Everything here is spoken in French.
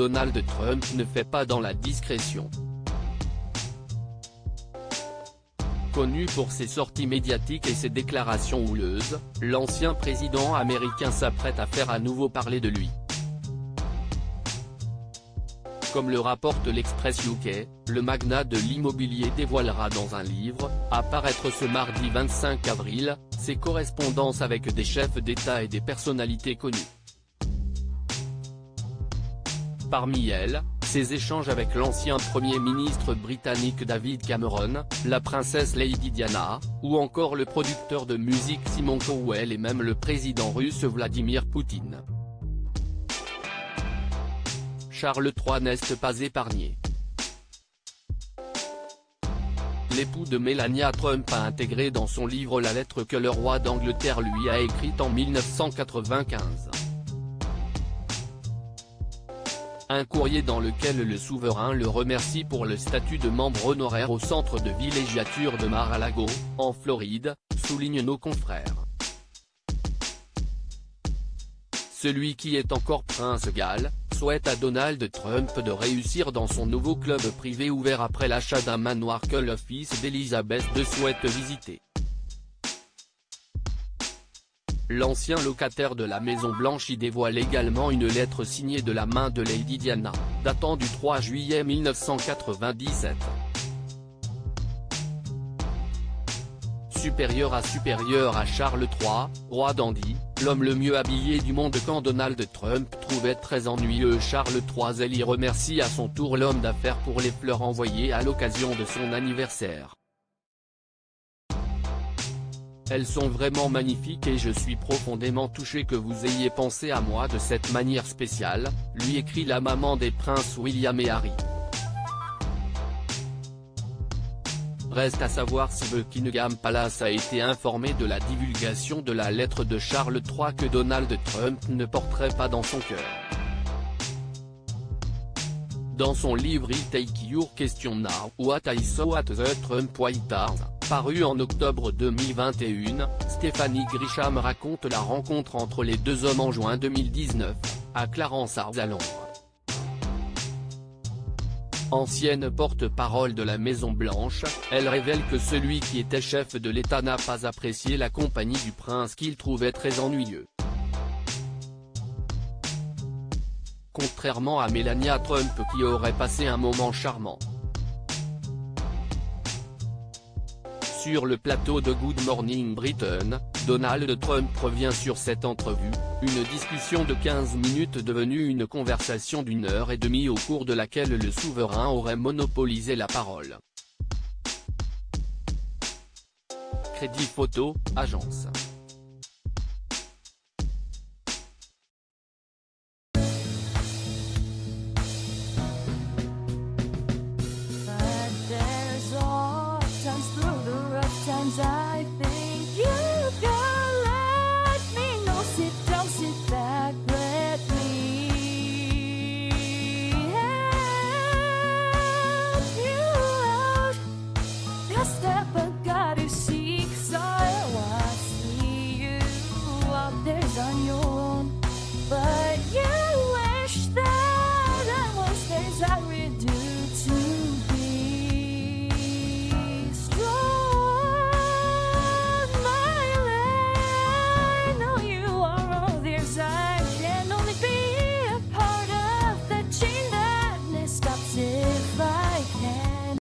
Donald Trump ne fait pas dans la discrétion. Connu pour ses sorties médiatiques et ses déclarations houleuses, l'ancien président américain s'apprête à faire à nouveau parler de lui. Comme le rapporte l'Express UK, le magnat de l'immobilier dévoilera dans un livre, à paraître ce mardi 25 avril, ses correspondances avec des chefs d'État et des personnalités connues. Parmi elles, ses échanges avec l'ancien Premier ministre britannique David Cameron, la princesse Lady Diana, ou encore le producteur de musique Simon Cowell et même le président russe Vladimir Poutine. Charles III n'est pas épargné. L'époux de Melania Trump a intégré dans son livre la lettre que le roi d'Angleterre lui a écrite en 1995. Un courrier dans lequel le souverain le remercie pour le statut de membre honoraire au centre de villégiature de Mar-a-Lago, en Floride, soulignent nos confrères. Celui qui est encore prince Galles, souhaite à Donald Trump de réussir dans son nouveau club privé ouvert après l'achat d'un manoir que le fils d'Elizabeth II souhaite visiter. L'ancien locataire de la Maison Blanche y dévoile également une lettre signée de la main de Lady Diana, datant du 3 juillet 1997. Supérieur à Charles III, roi dandy, l'homme le mieux habillé du monde quand Donald Trump trouvait très ennuyeux Charles III, elle y remercie à son tour l'homme d'affaires pour les fleurs envoyées à l'occasion de son anniversaire. Elles sont vraiment magnifiques et je suis profondément touché que vous ayez pensé à moi de cette manière spéciale, lui écrit la maman des princes William et Harry. Reste à savoir si Buckingham Palace a été informé de la divulgation de la lettre de Charles III que Donald Trump ne porterait pas dans son cœur. Dans son livre I'll Take Your Question Now, What I Saw at the Trump White House, paru en octobre 2021, Stephanie Grisham raconte la rencontre entre les deux hommes en juin 2019, à Clarence House à Londres. Ancienne porte-parole de la Maison Blanche, elle révèle que celui qui était chef de l'État n'a pas apprécié la compagnie du prince qu'il trouvait très ennuyeux. Contrairement à Melania Trump qui aurait passé un moment charmant. Sur le plateau de Good Morning Britain, Donald Trump revient sur cette entrevue, une discussion de 15 minutes devenue une conversation d'1 heure et demie au cours de laquelle le souverain aurait monopolisé la parole. Crédit Photo, agence.